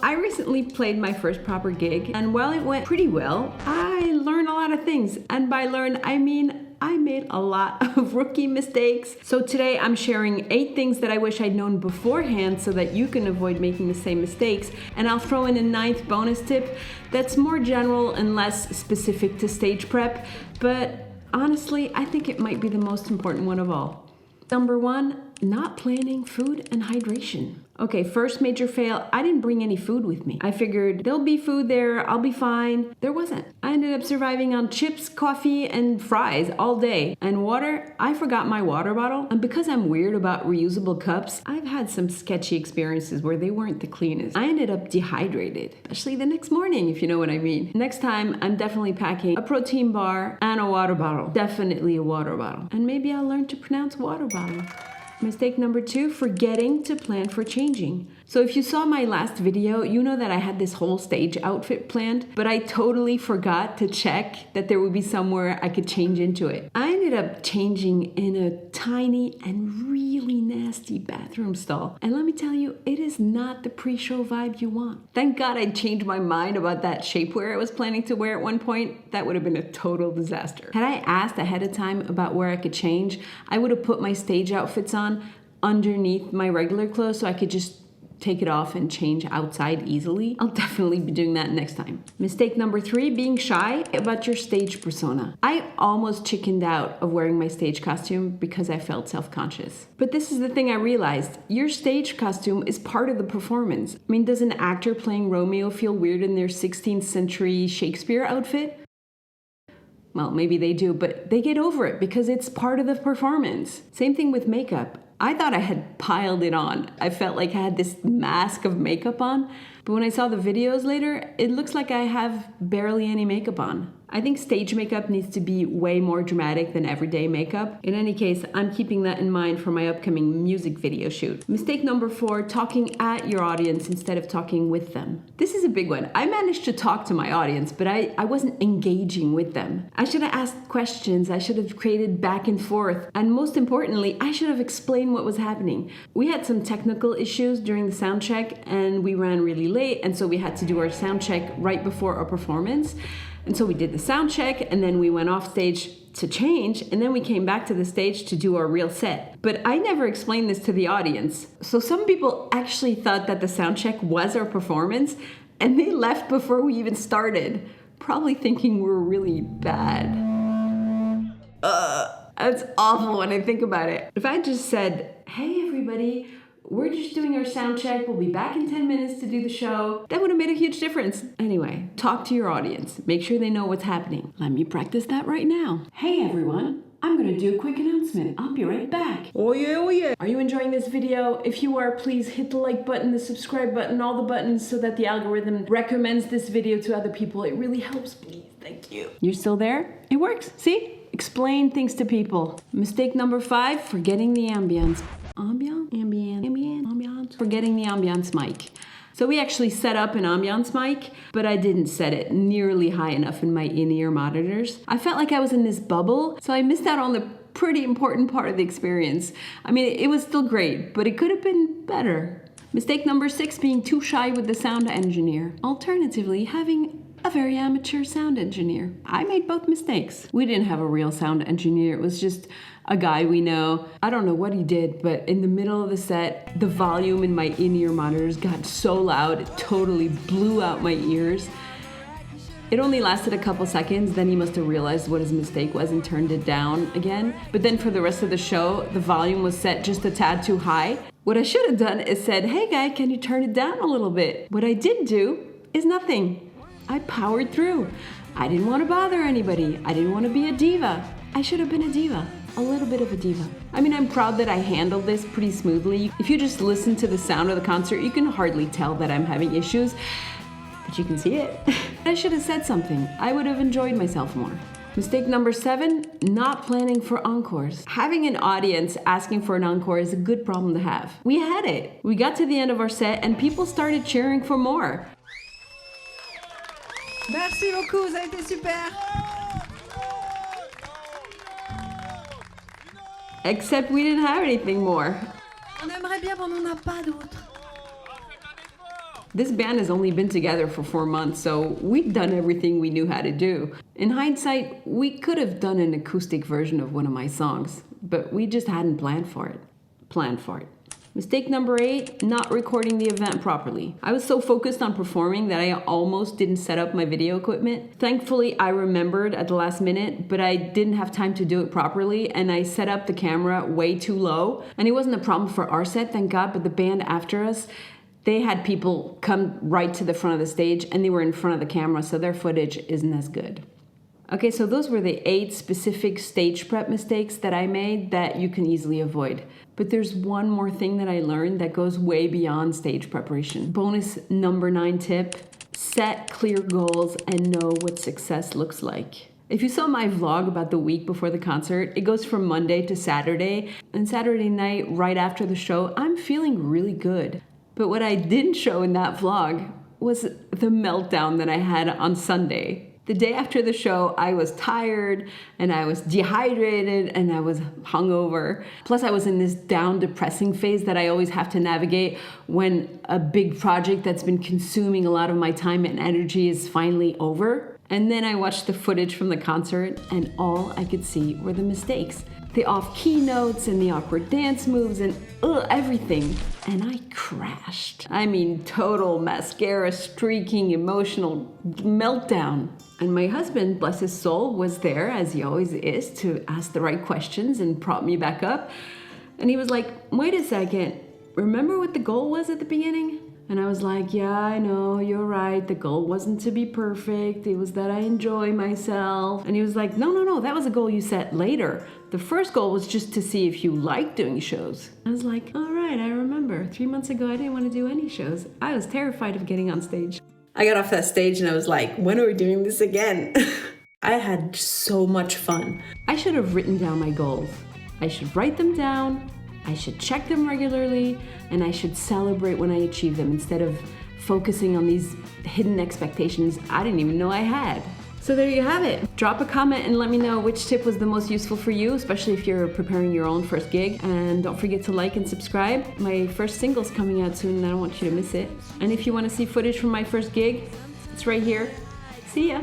I recently played my first proper gig, and while it went pretty well, I learned a lot of things. And by learn, I mean I made a lot of rookie mistakes. So today I'm sharing 8 things that I wish I'd known beforehand so that you can avoid making the same mistakes. And I'll throw in a 9th bonus tip that's more general and less specific to stage prep, but honestly, I think it might be the most important one of all. Number 1, not planning food and hydration. Okay, first major fail, I didn't bring any food with me. I figured there'll be food there, I'll be fine. There wasn't. I ended up surviving on chips, coffee, and fries all day. And water, I forgot my water bottle. And because I'm weird about reusable cups, I've had some sketchy experiences where they weren't the cleanest. I ended up dehydrated, especially the next morning, if you know what I mean. Next time, I'm definitely packing a protein bar and a water bottle. Definitely a water bottle. And maybe I'll learn to pronounce water bottle. Mistake number 2, forgetting to plan for changing. So if you saw my last video, you know that I had this whole stage outfit planned, but I totally forgot to check that there would be somewhere I could change into it. I ended up changing in a tiny and really nasty bathroom stall. And let me tell you, it is not the pre-show vibe you want. Thank God I changed my mind about that shapewear I was planning to wear at one point. That would have been a total disaster. Had I asked ahead of time about where I could change, I would have put my stage outfits on underneath my regular clothes so I could just take it off and change outside easily. I'll definitely be doing that next time. Mistake number 3, being shy about your stage persona. I almost chickened out of wearing my stage costume because I felt self-conscious. But this is the thing I realized. Your stage costume is part of the performance. I mean, does an actor playing Romeo feel weird in their 16th century Shakespeare outfit? Well, maybe they do, but they get over it because it's part of the performance. Same thing with makeup. I thought I had piled it on. I felt like I had this mask of makeup on, but when I saw the videos later, it looks like I have barely any makeup on. I think stage makeup needs to be way more dramatic than everyday makeup. In any case, I'm keeping that in mind for my upcoming music video shoot. Mistake number 4, talking at your audience instead of talking with them. This is a big one. I managed to talk to my audience, but I wasn't engaging with them. I should have asked questions, I should have created back and forth, and most importantly, I should have explained what was happening. We had some technical issues during the sound check, and we ran really late, and so we had to do our sound check right before our performance. And so we did the sound check, and then we went off stage to change, and then we came back to the stage to do our real set. But I never explained this to the audience. So some people actually thought that the sound check was our performance, and they left before we even started, probably thinking we were really bad. That's awful when I think about it. If I just said, hey everybody, we're just doing our sound check, we'll be back in 10 minutes to do the show, that would have made a huge difference. Anyway, talk to your audience. Make sure they know what's happening. Let me practice that right now. Hey everyone, I'm gonna do a quick announcement. I'll be right back. Oh yeah, oh yeah. Are you enjoying this video? If you are, please hit the like button, the subscribe button, all the buttons so that the algorithm recommends this video to other people. It really helps, please. Thank you. You're still there? It works, see? Explain things to people. Mistake number 5, forgetting the ambience. Ambience. Forgetting the ambience mic. So we actually set up an ambience mic, but I didn't set it nearly high enough in my in-ear monitors. I felt like I was in this bubble, so I missed out on the pretty important part of the experience. I mean, it was still great, but it could have been better. Mistake number 6, being too shy with the sound engineer. Alternatively, having a very amateur sound engineer. I made both mistakes. We didn't have a real sound engineer. It was just a guy we know. I don't know what he did, but in the middle of the set, the volume in my in-ear monitors got so loud, it totally blew out my ears. It only lasted a couple seconds, then he must have realized what his mistake was and turned it down again. But then for the rest of the show, the volume was set just a tad too high. What I should have done is said, hey guy, can you turn it down a little bit? What I did do is nothing. I powered through. I didn't want to bother anybody. I didn't want to be a diva. I should have been a diva. A little bit of a diva. I mean, I'm proud that I handled this pretty smoothly. If you just listen to the sound of the concert, you can hardly tell that I'm having issues, but you can see it. I should have said something. I would have enjoyed myself more. Mistake number 7, not planning for encores. Having an audience asking for an encore is a good problem to have. We had it. We got to the end of our set and people started cheering for more. Merci beaucoup, ça a été super. Except we didn't have anything more. On aimerait bien, mais on n'en a pas d'autres. This band has only been together for 4 months, so we'd done everything we knew how to do. In hindsight, we could have done an acoustic version of one of my songs, but we just hadn't planned for it. Mistake number 8, not recording the event properly. I was so focused on performing that I almost didn't set up my video equipment. Thankfully, I remembered at the last minute, but I didn't have time to do it properly, and I set up the camera way too low. And it wasn't a problem for our set, thank God, but the band after us, they had people come right to the front of the stage, and they were in front of the camera, so their footage isn't as good. Okay, so those were the 8 specific stage prep mistakes that I made that you can easily avoid. But there's one more thing that I learned that goes way beyond stage preparation. Bonus number 9 tip, set clear goals and know what success looks like. If you saw my vlog about the week before the concert, it goes from Monday to Saturday. And Saturday night, right after the show, I'm feeling really good. But what I didn't show in that vlog was the meltdown that I had on Sunday. The day after the show, I was tired and I was dehydrated and I was hungover. Plus, I was in this down, depressing phase that I always have to navigate when a big project that's been consuming a lot of my time and energy is finally over. And then I watched the footage from the concert and all I could see were the mistakes. The off-key notes and the awkward dance moves and everything. And I crashed. I mean, total mascara streaking, emotional meltdown. And my husband, bless his soul, was there, as he always is, to ask the right questions and prop me back up. And he was like, wait a second, remember what the goal was at the beginning? And I was like, yeah, I know, you're right. The goal wasn't to be perfect. It was that I enjoy myself. And he was like, no, that was a goal you set later. The first goal was just to see if you like doing shows. I was like, all right, I remember. 3 months ago, I didn't want to do any shows. I was terrified of getting on stage. I got off that stage and I was like, when are we doing this again? I had so much fun. I should have written down my goals. I should write them down. I should check them regularly, and I should celebrate when I achieve them instead of focusing on these hidden expectations I didn't even know I had. So there you have it. Drop a comment and let me know which tip was the most useful for you, especially if you're preparing your own first gig. And don't forget to like and subscribe. My first single's coming out soon and I don't want you to miss it. And if you want to see footage from my first gig, it's right here. See ya.